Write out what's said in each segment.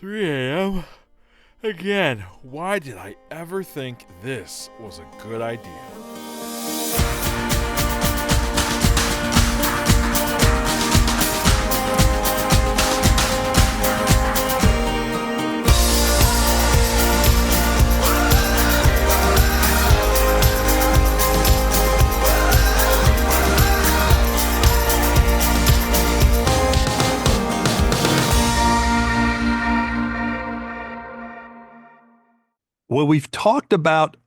3 a.m. Again, why did I ever think this was a good idea? Well, we've talked about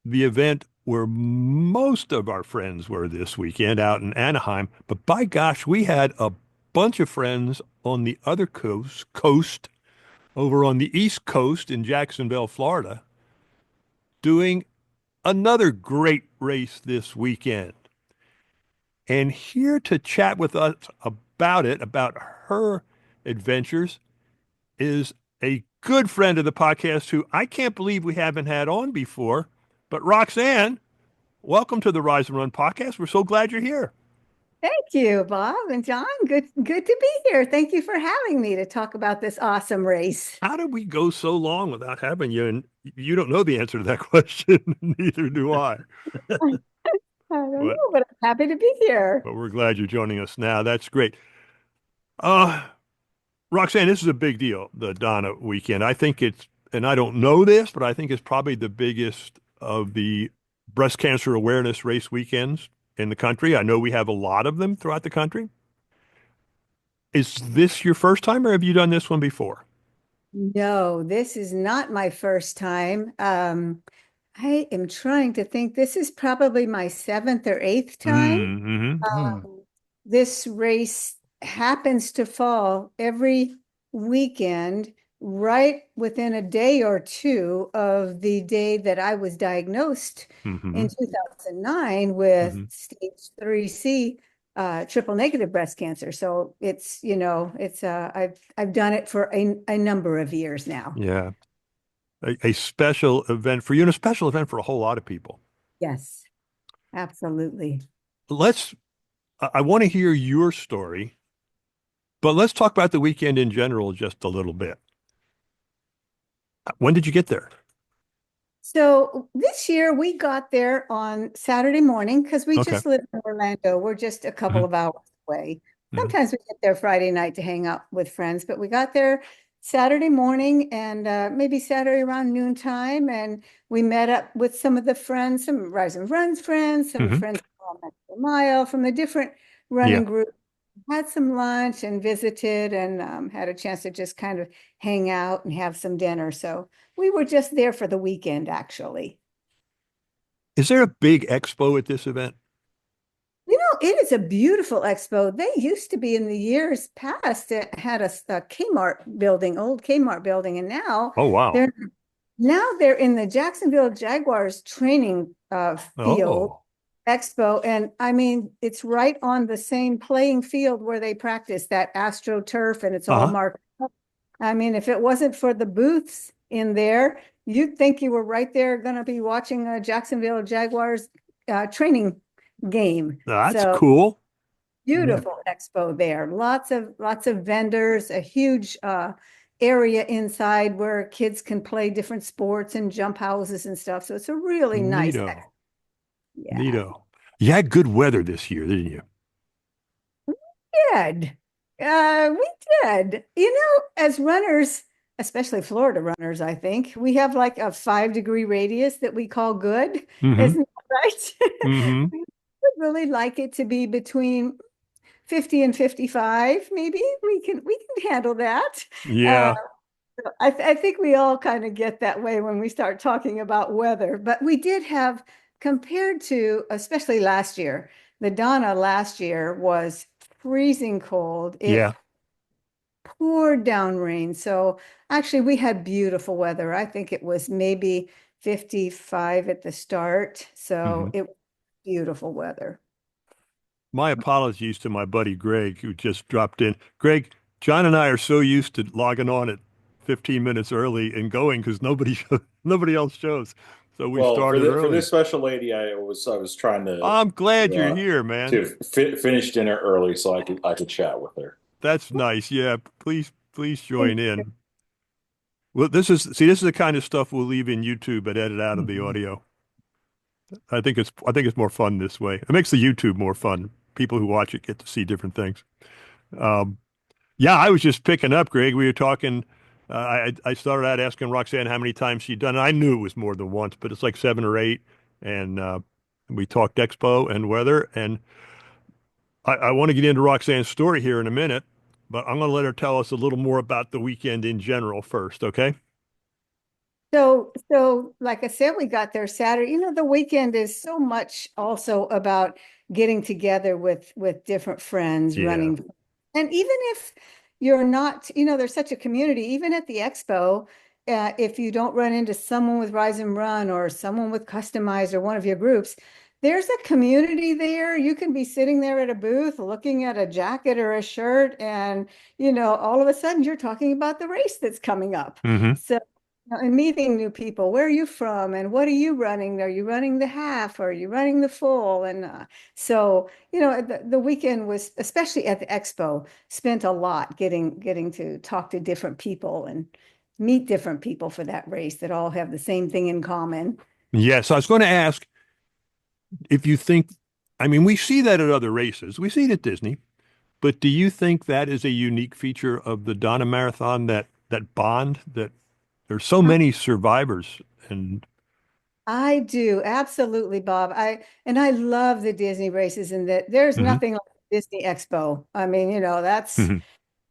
the event where most of our friends were this weekend out in Anaheim, but by gosh, we had a bunch of friends on the other coast over on the East Coast in Jacksonville, Florida, doing another great race this weekend. And here to chat with us about it, about her adventures, is a good friend of the podcast who I can't believe we haven't had on before. But Roxanne, welcome to the Rise and Run podcast. We're so glad you're here. Thank you, Bob and John. Good to be here. Thank you for having me to talk about this awesome race. How did we go so long without having you? And you don't know the answer to that question. Neither do I. I don't But know, but I'm happy to be here. but we're glad you're joining us now. That's great. Uh, Roxanne, this is a big deal, the Donna weekend. I think it's, and I don't know this, but I think it's probably the biggest of the breast cancer awareness race weekends in the country. I know we have a lot of them throughout the country. Is this your first time, or have you done this one before? No, this is not my first time. I am trying to think. This is probably my seventh or eighth time. Mm-hmm. This race happens to fall every weekend, right within a day or two of the day that I was diagnosed Mm-hmm. in 2009 with Mm-hmm. stage 3C triple negative breast cancer. So I've done it for a number of years now. Yeah. A special event for you and a special event for a whole lot of people. Yes, absolutely. Let's, I want to hear your story, but let's talk about the weekend in general just a little bit. When did you get there? So this year we got there on Saturday morning because we Okay. just live in Orlando. We're just a couple Mhm. of hours away. Mhm. Sometimes we get there Friday night to hang out with friends, but we got there Saturday morning and maybe Saturday around noontime. And we met up with some of the friends, some Rise and Runs friends, some Mhm. friends from Extra Mile, from the different Yeah. running groups. Had some lunch and visited and had a chance to just kind of hang out and have some dinner. So we were just there for the weekend, actually. Is there a big expo at this event? It is a beautiful expo. They used to be in the years past, it had a Kmart building, old Kmart building, and Oh, wow. they're they're in the Jacksonville Jaguars training field Oh, expo. And I mean, it's right on the same playing field where they practice that AstroTurf, and it's all uh-huh. marked up. I mean, if it wasn't for the booths in there, you'd think you were right there going to be watching a Jacksonville Jaguars training game. That's So cool. Yeah. beautiful expo there. Lots of vendors, a huge area inside where kids can play different sports and jump houses and stuff. So it's a really nice expo. Neato. Yeah. Neato. You had good weather this year, didn't you? Did. We did. As runners, especially Florida runners, I think, we have like a 5-degree radius that we call good. Mm-hmm. Isn't that right? Mm-hmm. We would really like it to be between 50 and 55. Maybe we can handle that. Uh, Yeah. I think we all kind of get that way when we start talking about weather. But we did have, compared to, especially last year, the Donna last year was freezing cold. It Yeah. poured down rain. So actually, we had beautiful weather. I think it was maybe 55 at the start. Mm-hmm. So it was beautiful weather. My apologies to my buddy Greg, who just dropped in. Greg, John and I are so used to logging on at 15 minutes early and going because nobody else shows. So we Well, started for early. this special lady, I was trying I'm glad you're uh, here, man. to finish dinner early so I could chat with her. That's nice. Yeah, please join in. Well, this is the kind of stuff we'll leave in YouTube but edit out of the audio. I think it's more fun this way. It makes the YouTube more fun. People who watch it get to see different things. Um, yeah, I was just picking up, Greg. We were talking. I started out asking Roxanne how many times she'd done it. I knew it was more than once, but it's like 7 or 8. And we talked expo and weather. And I want to get into Roxanne's story here in a minute, but I'm going to let her tell us a little more about the weekend in general first, okay? So like I said, we got there Saturday. The weekend is so much also about getting together with different friends Yeah. running. And even if you're not, there's such a community, even at the expo, if you don't run into someone with Rise and Run or someone with Customize or one of your groups, there's a community there. You can be sitting there at a booth looking at a jacket or a shirt, and all of a sudden you're talking about the race that's coming up. Hmm. So and meeting new people. Where are you from? And what are you running? Are you running the half? Or are you running the full? And so, the weekend was, especially at the expo, spent a lot getting to talk to different people and meet different people for that race that all have the same thing in common. Yes, I was going to ask if you think, I mean, we see that at other races. We see it at Disney, but do you think that is a unique feature of the Donna Marathon, that bond that there's so many survivors and I do, absolutely, Bob. I love the Disney races, and that there's hmm nothing like Disney Expo. I mean, that's hmm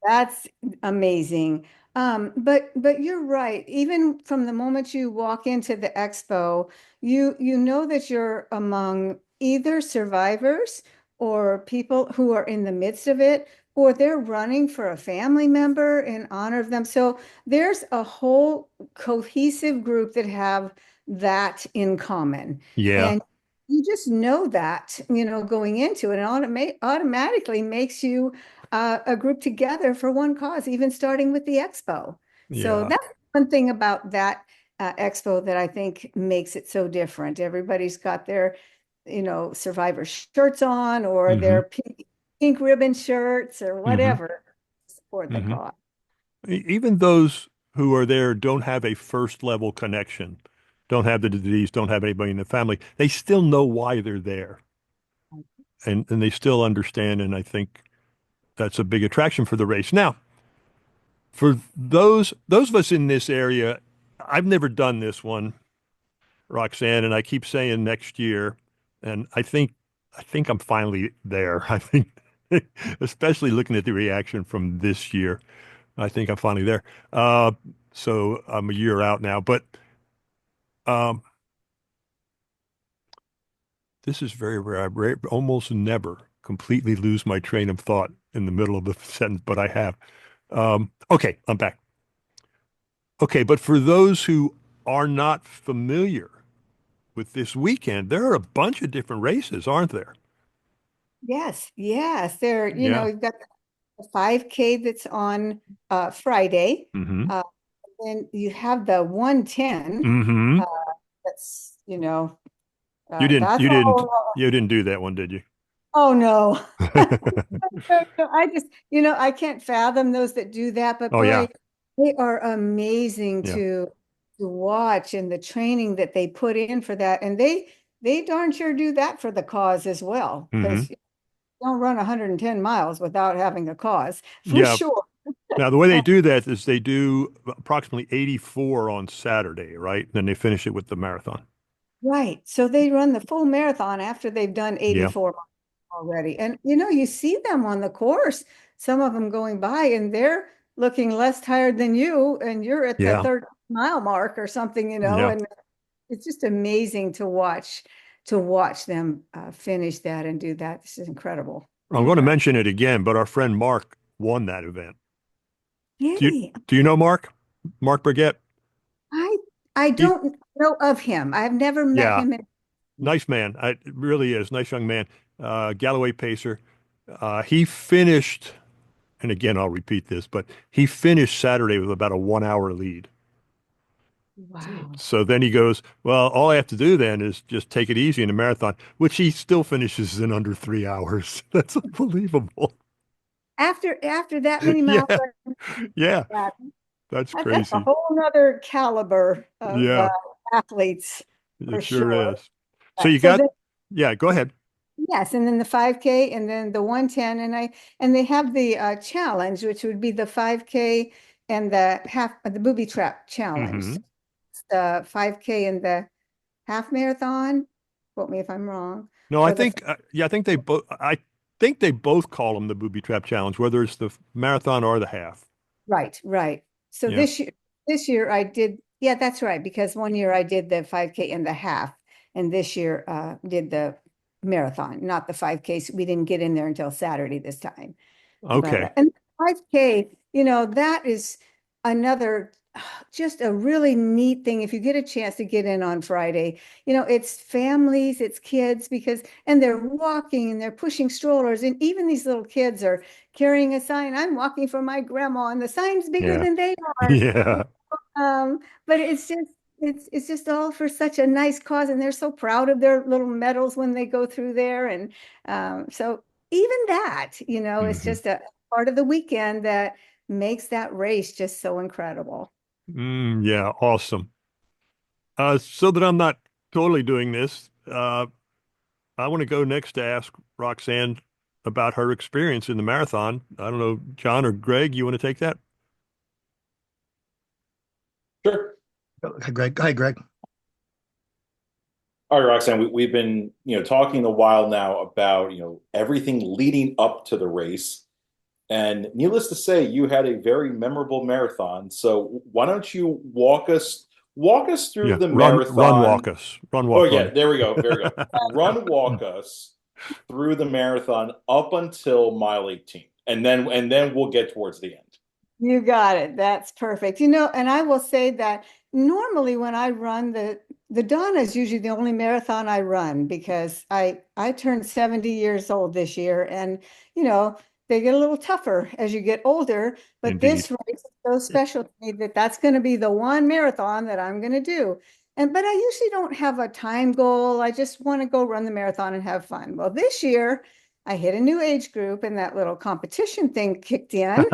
That's amazing. But you're right. Even from the moment you walk into the expo, you know that you're among either survivors or people who are in the midst of it, or they're running for a family member in honor of them. So there's a whole cohesive group that have that in common. Yeah. And you just know that, going into it, and automatically makes you a group together for one cause, even starting with the expo. So Yeah. that's one thing about that expo that I think makes it so different. Everybody's got their, survivor shirts on, or hmm their pink ribbon shirts or hmm whatever to support the hmm cause. Even those who are there don't have a first level connection, don't have the disease, don't have anybody in the family. They still know why they're there, and they still understand. And I think that's a big attraction for the race. Now, for those of us in this area, I've never done this one, Roxanne, and I keep saying next year, and I think I'm finally there. I think, especially looking at the reaction from this year, I think I'm finally there. Uh, so I'm a year out now, but um, this is very rare. Almost never completely lose my train of thought in the middle of the sentence, but I have. Okay, I'm back. Okay, but for those who are not familiar with this weekend, there are a bunch of different races, aren't there? Yes, yes. There, Yeah. you've got the 5K that's on Friday. Mm-hmm. Uh, then you have the 110. Mm-hmm. Uh, that's, You didn't that's you a didn't whole. you didn't do that one, did you? Oh no. No, I just, I can't fathom those that do that, but Oh yeah. boy, they are amazing Yeah. to watch, and the training that they put in for that. And they darn sure do that for the cause as well, Mm-hmm. because you don't run 110 miles without having a cause, for Yeah. sure. Now the way they do that is they do approximately 84 on Saturday, right? Then they finish it with the marathon. Right. So they run the full marathon after they've done Yeah. 84 already. And you see them on the course, some of them going by, and they're looking less tired than you, and you're at the Yeah. 30-mile mark or something, Yeah. and it's just amazing to watch them finish that and do that. This is incredible. I'm going to mention it again, but our friend Mark won that event. Do you Yay. do you know Mark? Mark Burgett? I I He's don't know of him. I've never met yeah, him nice man. I really is nice young man. Galloway pacer. He finished, and again I'll repeat this, but he finished Saturday with about a 1 hour lead. Wow. So then he goes, well, all I have to do then is just take it easy in the marathon, which he still finishes in under 3 hours. That's unbelievable. After that many miles, Yeah, yeah. yeah, That's That's a crazy. whole nother caliber of Yeah, athletes for it sure sure. is. So you So got, then, yeah, go ahead. yes, and then the 5K and then the 110 and they have the challenge, which would be the 5K and the the booby trap challenge. Hmm. So it's the 5K and the half marathon. Quote me if I'm wrong. No, I Or the think, yeah, I think they both call them the booby trap challenge, whether it's the marathon or the half. right, right. So Yeah. this year I did, yeah, that's right, because one year I did the 5K and the half, and this year did the marathon, not the 5K. So we didn't get in there until Saturday this time. But Okay. and 5K, that is another just a really neat thing if you get a chance to get in on Friday. It's families, it's kids and they're walking and they're pushing strollers and even these little kids are carrying a sign, I'm walking for my grandma, and the sign's bigger Yeah. than they are. Yeah. But it's just all for such a nice cause, and they're so proud of their little medals when they go through there. And so even that, it's Hmm. just a part of the weekend that makes that race just so incredible. Yeah. Awesome. So that I'm not totally doing this, I want to go next to ask Roxanne about her experience in the marathon. I don't know, John or Greg, you want to take that? Sure. Okay, Greg. Hi, Greg. All right, Roxanne, we've been, talking a while now about, everything leading up to the race. And needless to say, you had a very memorable marathon. So why don't you walk us through Yeah. the Run, marathon? walk us. Run, Oh walk, yeah, run. there we go. There we go. Walk us through the marathon up until mile 18. And then we'll get towards the end. You got it. That's perfect. And I will say that normally when I run the Donna is usually the only marathon I run because I turned 70 years old this year, and they get a little tougher as you get older, but Indeed. this race is so special to me that that's going to be the one marathon that I'm going to do. But I usually don't have a time goal. I just want to go run the marathon and have fun. Well, this year I hit a new age group and that little competition thing kicked in.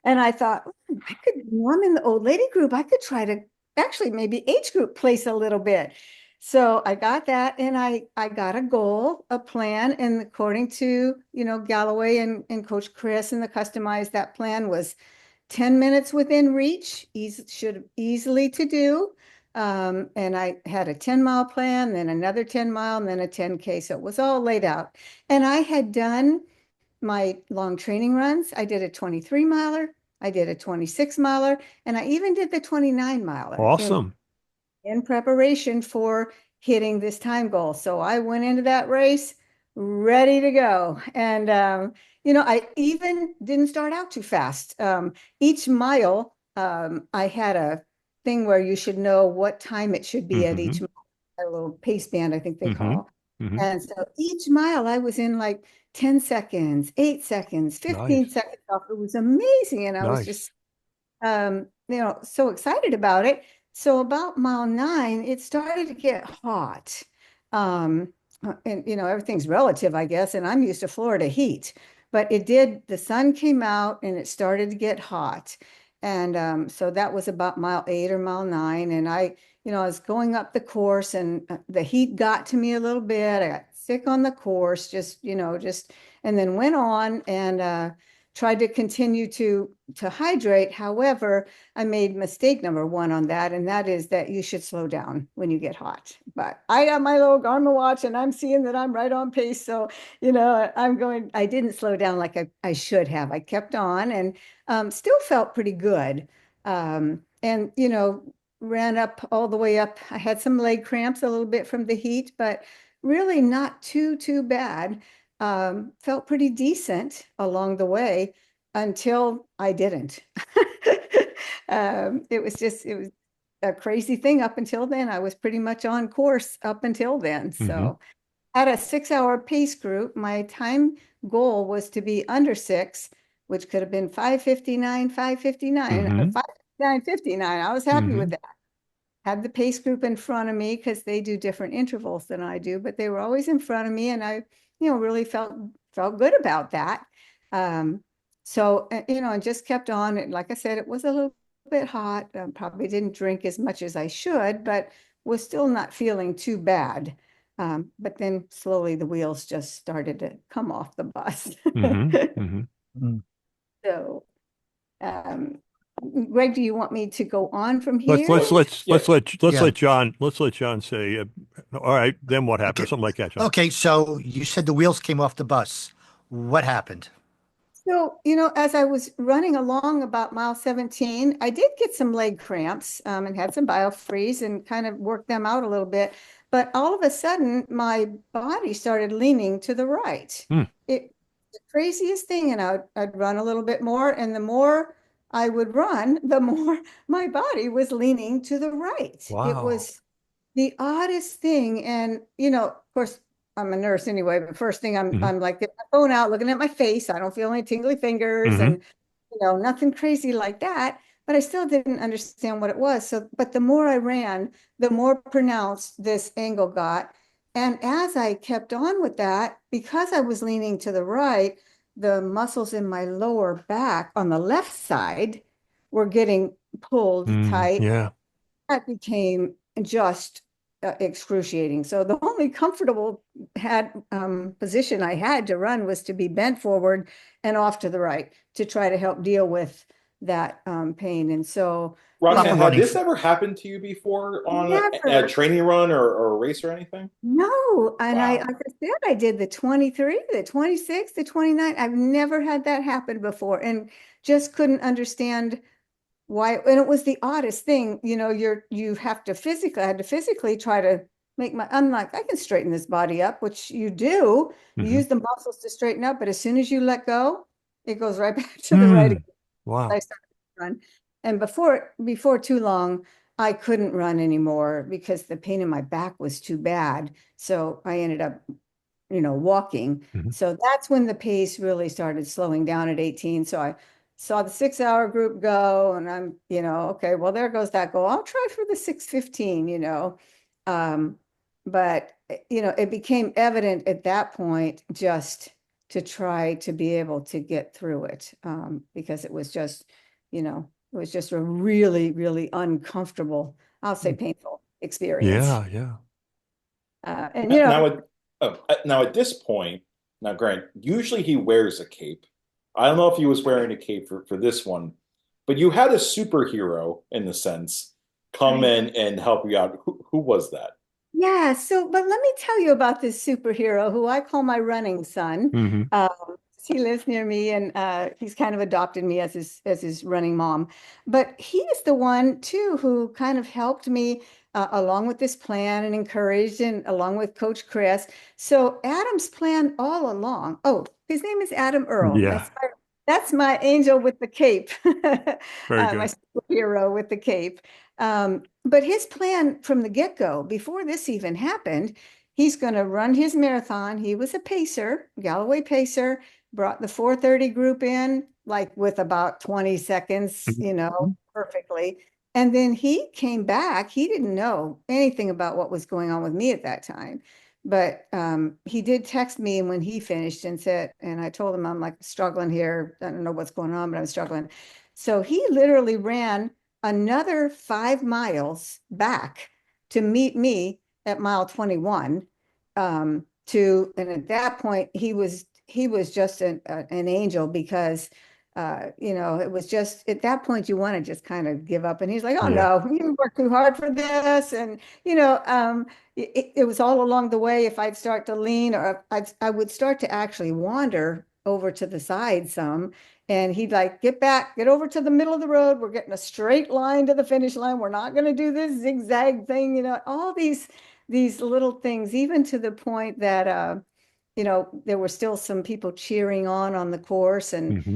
And I thought, I'm in the old lady group. I could try to actually maybe age group place a little bit. So I got that, and I got a goal, a plan, and according to, Galloway and Coach Chris, and the customized, that plan was 10 minutes within reach, should easily to do. And I had a 10-mile plan, then another 10-mile, and then a 10K. So it was all laid out. And I had done my long training runs. I did a 23 miler, I did a 26 miler, and I even did the 29 miler Awesome. in preparation for hitting this time goal. So I went into that race ready to go. And, I even didn't start out too fast. Each mile, I had a thing where you should know what time it should be at Hmm. each mile, a little pace band, I think they Hmm. call. Hmm. And so each mile I was in like 10 seconds, 8 seconds, 15 Nice. seconds off. It was amazing. And I was Nice. just so excited about it. So about mile 9, it started to get hot. Um, and everything's relative, I guess, and I'm used to Florida heat, but the sun came out and it started to get hot. And so that was about mile 8 or mile 9. And I was going up the course, and the heat got to me a little bit. I got sick on the course, and then went on and tried to continue to hydrate. However, I made mistake number one on that, and that is that you should slow down when you get hot. But I got my little Garmin watch, and I'm seeing that I'm right on pace. So, I didn't slow down like I should have. I kept on and still felt pretty good. And, ran up all the way up. I had some leg cramps a little bit from the heat, but really not too bad. Felt pretty decent along the way until I didn't. It was a crazy thing up until then. I was pretty much on course up until then. Hmm. So at a 6-hour pace group, my time goal was to be under 6, which could have been 5:59, 5:59, or Hmm. 5:59. I was happy with Hmm. that. Had the pace group in front of me because they do different intervals than I do, but they were always in front of me, and I, really felt good about that. Um, So, and just kept on. And like I said, it was a little bit hot. Probably didn't drink as much as I should, but was still not feeling too bad. But then slowly the wheels just started to come off the bus. Mm. So, um, Greg, do you want me to go on from Let's here? let's let's Yeah. let's let John say. All right, then what happened? Okay. Something like that, John. Okay, so you said the wheels came off the bus. What happened? So, as I was running along about mile 17, I did get some leg cramps and had some biofreeze and kind of worked them out a little bit. But all of a sudden, my body started leaning to the right. Hmm. It the craziest thing, and I'd run a little bit more, and the more I would run, the more my body was leaning to the right. It Wow. was the oddest thing. And, of course, I'm a nurse anyway, but first thing I'm Hmm. I'm like getting my phone out, looking at my face. I don't feel any tingly fingers Hmm. and nothing crazy like that. But I still didn't understand what it was. So, but the more I ran, the more pronounced this angle got. And as I kept on with that, because I was leaning to the right, the muscles in my lower back on the left side were getting pulled Mm, tight. yeah. That became just excruciating. So the only comfortable position I had to run was to be bent forward and off to the right to try to help deal with that pain. And so, Proper Roxanne, had running. this ever happened to you before on a never, training run or a race or anything? no. And Wow. like I said, I did the 23, the 26, the 29. I've never had that happen before and just couldn't understand why. And it was the oddest thing, you have to I had to physically try to I'm like, I can straighten this body up, which you do. You Hmm. use the muscles to straighten up, but as soon as you let go, it goes right back to the right Mm. again. I Wow. started to run. And before too long, I couldn't run anymore because the pain in my back was too bad. So I ended up, walking. Hmm. So that's when the pace really started slowing down at 18. So I saw the 6 hour group go and I'm, okay, well, there goes that goal. I'll try for the 6:15. Um, but it became evident at that point just to try to be able to get through it. Because it was just a really, really uncomfortable, I'll say painful experience. Yeah, yeah. And Now at this point, now Grant, usually he wears a cape. I don't know if he was wearing a cape for this one, but you had a superhero in the sense come right. in and help you out. Who was that? Yeah, but let me tell you about this superhero who I call my running son. Hmm. Um, he lives near me and he's kind of adopted me as his running mom. But he is the one too who kind of helped me along with this plan and encouraged and along with Coach Chris. So Adam's plan all along. Oh, his name is Adam Earl. Yeah. That's my angel with the cape, Very my good. superhero with the cape. But his plan from the get-go, before this even happened, he's going to run his marathon. He was a pacer, Galloway pacer, brought the 4:30 group in like with about 20 seconds, Mhm. perfectly. And then he came back. He didn't know anything about what was going on with me at that time. But he did text me when he finished and said, and I told him, I'm like struggling here. I don't know what's going on, but I'm struggling. So he literally ran another 5 miles back to meet me at mile 21. And at that point, he was just an angel because it was just at that point you want to just kind of give up. And he's like, "Oh Yeah. no, you worked too hard for this." And it was all along the way. If I'd start to lean, or I would start to actually wander over to the side some, and he'd like, "Get back, get over to the middle of the road. We're getting a straight line to the finish line. We're not going to do this zigzag thing." All these little things, even to the point that there were still some people cheering on the course. And Hmm.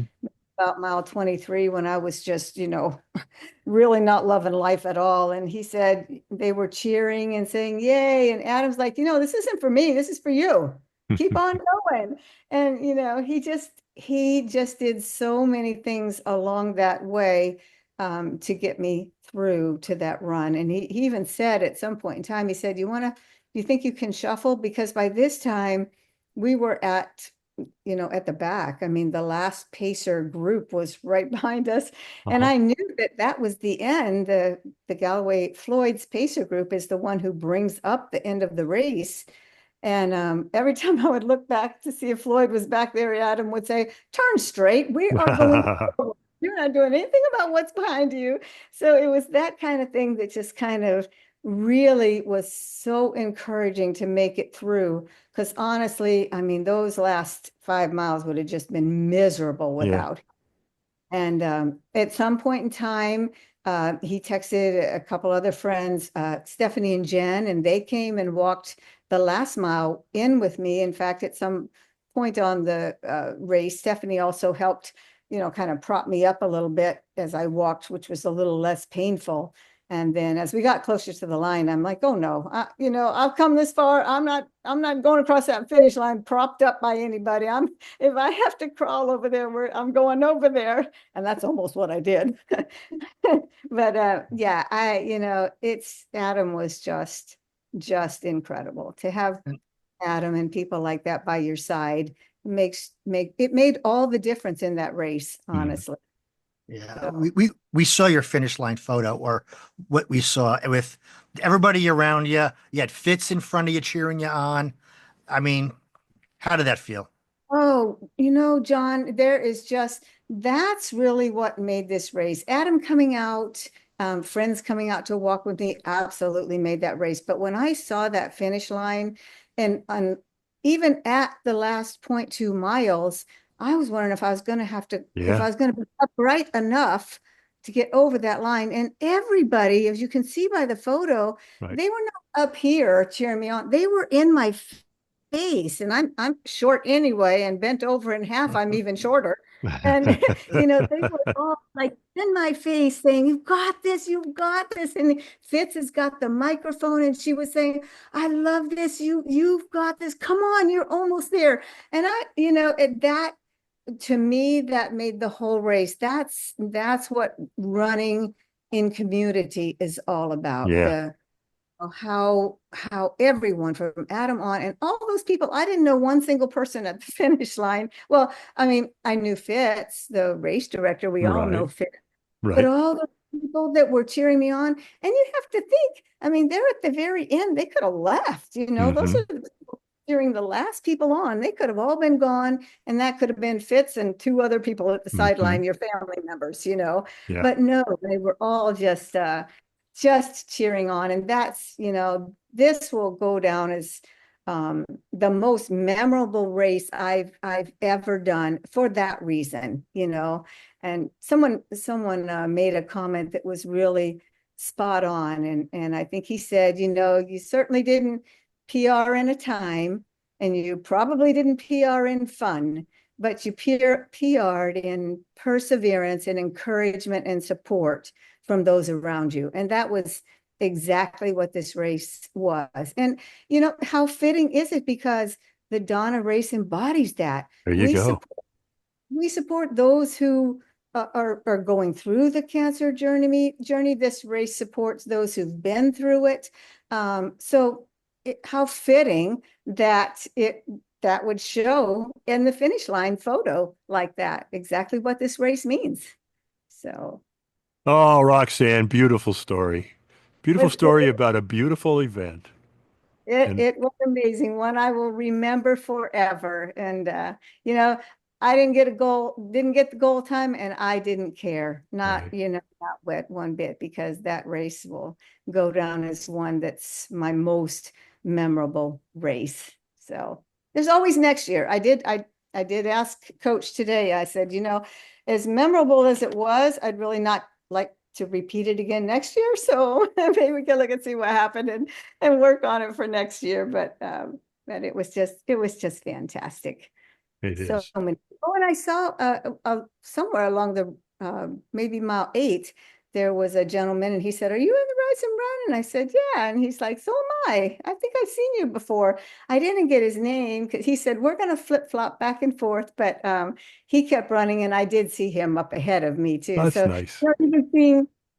about mile 23, when I was just, really not loving life at all. And he said they were cheering and saying, "Yay." And Adam's like, "This isn't for me. This is for you. Keep on going." And, he just did so many things along that way to get me through to that run. And he even said at some point in time, he said, do you think you can shuffle? Because by this time we were at at the back. I mean, the last pacer group was right behind us. And Uh-huh. I knew that that was the end. The Galloway Floyd's pacer group is the one who brings up the end of the race. And every time I would look back to see if Floyd was back there, Adam would say, turn straight. We are going forward. You're not doing anything about what's behind you. So it was that kind of thing that just kind of really was so encouraging to make it through. Because honestly, I mean, those last 5 miles would have just been miserable Yeah. without. And at some point in time, he texted a couple other friends, Stephanie and Jen, and they came and walked the last mile in with me. In fact, at some point on the race, Stephanie also helped, kind of prop me up a little bit as I walked, which was a little less painful. And then as we got closer to the line, I'm like, oh no, I've come this far. I'm not going across that finish line propped up by anybody. If I have to crawl over there, I'm going over there. And that's almost what I did. But yeah, it's Adam was just incredible to have Adam and people like that by your side it made all the difference in that race, honestly. Yeah, So, we saw your finish line photo, or what we saw with everybody around you. You had Fitz in front of you cheering you on. I mean, how did that feel? oh, John, that's really what made this race. Adam coming out, friends coming out to walk with me absolutely made that race. But when I saw that finish line and even at the last 0.2 miles, I was wondering if I Yeah. was going to be upright enough to get over that line. And everybody, as you can see by the photo, Right. they were not up here cheering me on. They were in my face, and I'm short anyway, and bent over in half, I'm even shorter. And they were all like in my face saying, "You've got this, you've got this." And Fitz has got the microphone, and she was saying, "I love this. You've got this. Come on, you're almost there." And that to me, that made the whole race. That's what running in community is all about. Yeah. How everyone from Adam on and all those people, I didn't know one single person at the finish line. Well, I mean, I knew Fitz, the race director. We all know Right. Fitz, but Right. all the people that were cheering me on, and you have to think, I mean, they're at the very end. They could have left, those Hmm. are the people cheering the last people on. They could have all been gone, and that could have been Fitz and two other people at the Hmm. sideline, your family members. Yeah. But no, they were all just cheering on. And this will go down as the most memorable race I've ever done for that reason. And someone made a comment that was really spot on. And I think he said, you certainly didn't PR in a time, and you probably didn't PR in fun, but you PR'd in perseverance and encouragement and support from those around you. And that was exactly what this race was. And how fitting is it, because the Donna race embodies that. There you We go. support we support those who are going through the cancer journey. This race supports those who've been through it. So how fitting that would show in the finish line photo like that, exactly what this race means. So Oh, Roxanne, beautiful story. Beautiful it, story about a beautiful event. it, And it was amazing, one I will remember forever. And you know, I didn't get the goal time, and I didn't care, right. not one bit, because that race will go down as one that's my most memorable race. So there's always next year. I did ask Coach today. I said, as memorable as it was, I'd really not like to repeat it again next year. So maybe we can look and see what happened and work on it for next year. But it was just fantastic. It So is. many. Oh, and I saw somewhere along the maybe mile 8, there was a gentleman, and he said, "Are you in the Rise and Run?" And I said, "Yeah." And he's like, "So am I. I think I've seen you before." I didn't get his name, because he said, "We're going to flip flop back and forth," but he kept running, and I did see him up ahead of me too. That's So nice.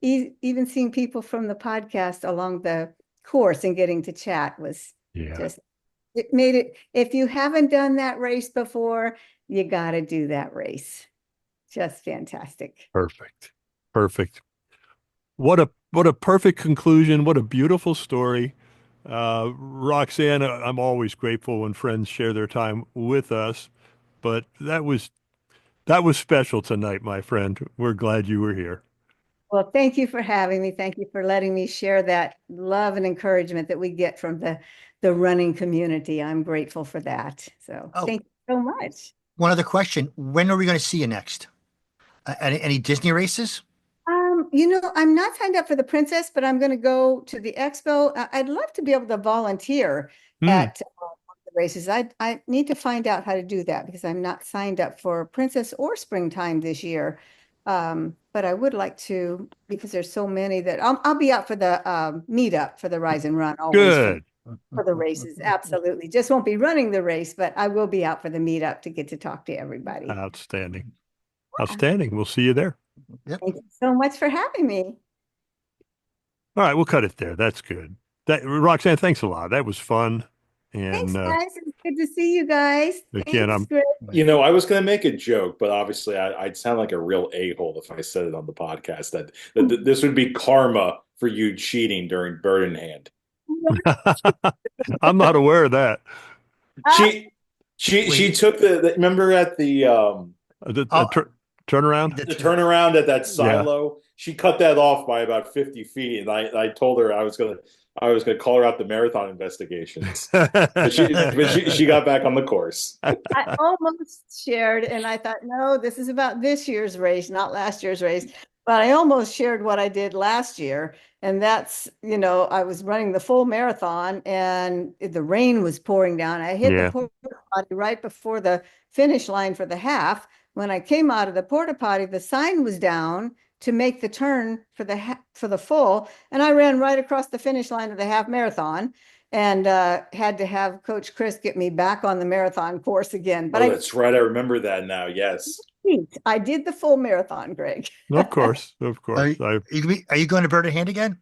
even seeing people from the podcast along the course and getting to chat was Yeah. just It made it, if you haven't done that race before, you got to do that race. Just fantastic. Perfect. Perfect. What a perfect conclusion. What a beautiful story. Roxanne, I'm always grateful when friends share their time with us, but that was special tonight, my friend. We're glad you were here. Well, thank you for having me. Thank you for letting me share that love and encouragement that we get from the running community. I'm grateful for that. So Oh, thank you so much. one other question. When are we going to see you next? Any Disney races? I'm not signed up for the Princess, but I'm going to go to the expo. I'd love to be able to volunteer Hmm, at one of the races. I need to find out how to do that because I'm not signed up for Princess or Springtime this year. But I would like to because there's so many that I'll be out for the meetup for the Rise and Run always good. for the races. Absolutely. Just won't be running the race, but I will be out for the meetup to get to talk to everybody. Outstanding. Outstanding. We'll see you there. Yep. Thank you so much for having me. All right, we'll cut it there. That's good. Roxanne, thanks a lot. That was fun. And Thanks, guys. It's good to see you guys. again, Thanks, I'm Greg. I was going to make a joke, but obviously I'd sound like a real a-hole if I said it on the podcast that this would be karma for you cheating during Bird in Hand. I'm not aware of that. She she Wait. took remember at The, Oh, turnaround? the turnaround at that Yeah. silo, she cut that off by about 50 feet, and I told her I was gonna call her out the marathon investigations, but she got back on the course. I almost shared, and I thought, no, this is about this year's race, not last year's race. But I almost shared what I did last year. And that's, I was running the full marathon and the rain was pouring down. I hit the Yeah. porta potty right before the finish line for the half. When I came out of the porta potty, the sign was down to make the turn for the full. And I ran right across the finish line of the half marathon and had to have Coach Chris get me back on the marathon course again. But Oh, that's right. I remember that now. Yes. I did the full marathon, Greg. Of course. Of are, course. are you going to Bird in Hand again?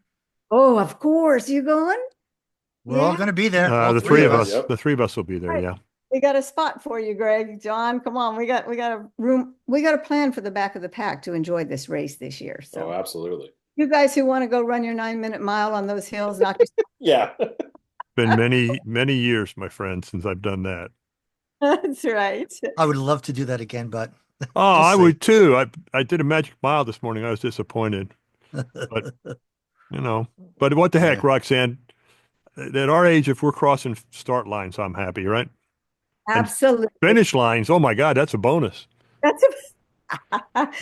Oh, of course. You going? We're all Yeah. going to be there. All The three three of of us. us, Yep. the three of us will be there. Right. Yeah. We got a spot for you, Greg. John, come on. We got a room. We got a plan for the back of the pack to enjoy this race this year. Oh, So absolutely. you guys who want to go run your 9-minute mile on those hills, knock yourself. Yeah. Been many, many years, my friend, since I've done that. That's right. I would love to do that again, but Oh, we'll I see. would too. I did a magic mile this morning. I was disappointed, but but what the heck, Yeah. Roxanne? At our age, if we're crossing start lines, I'm happy, right? And Absolutely. finish lines, oh my God, that's a bonus. That's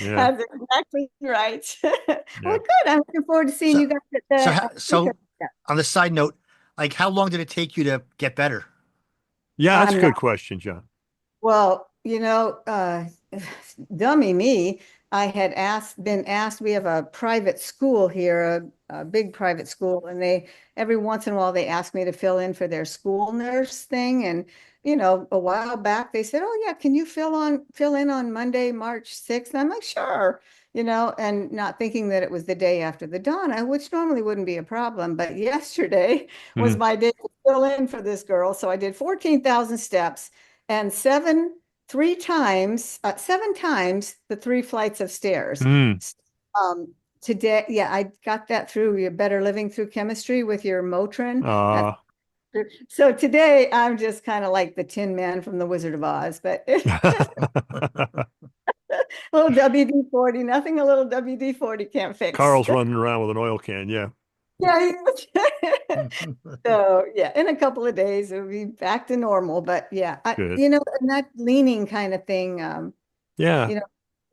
Yeah. that's exactly right. Yeah. Well, good. I'm looking forward to seeing So, you guys at so, the so on the side note, like how long did it take you to get better? Yeah, that's a I'm not good question, John. well, dummy me. I had been asked, we have a private school here, a big private school, and every once in a while they ask me to fill in for their school nurse thing. And, a while back they said, oh yeah, can you fill in on Monday, March 6th? And I'm like, sure, and not thinking that it was the day after the Donna, which normally wouldn't be a problem. But yesterday was Mhm. my day to fill in for this girl. So I did 14,000 steps and seven times the 3 flights of stairs. Mm. Today, yeah, I got that through your Better Living Through Chemistry with your Motrin. Uh, So today I'm just kind of like the Tin Man from the Wizard of Oz, but little WD-40, nothing a little WD-40 can't fix. Carl's running around with an oil can. Yeah. Yeah. So yeah, in a couple of days it'll be back to normal. But yeah, Good. and that leaning kind of thing, Yeah.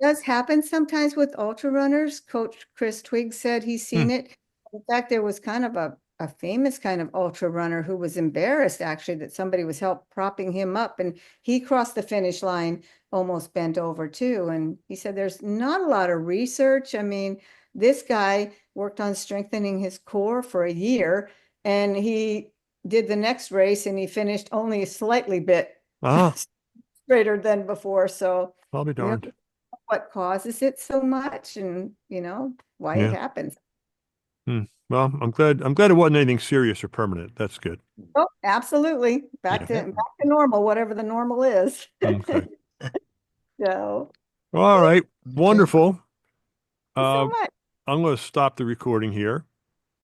does happen sometimes with ultra runners. Coach Chris Twigg said he's Hmm. seen it. In fact, there was kind of a famous kind of ultra runner who was embarrassed actually that somebody was help propping him up and he crossed the finish line almost bent over too. And he said there's not a lot of research. I mean, this guy worked on strengthening his core for a year and he did the next race and he finished only a slightly bit Ah, straighter than before. So I'll be we don't darned. know what causes it so much and why it Yeah. happens. Well, I'm glad it wasn't anything serious or permanent. That's good. Oh, absolutely. Back Yeah. to normal, whatever the normal is. Okay. So, All right. Okay. Wonderful. thank you Uh, so much. I'm going to stop the recording here.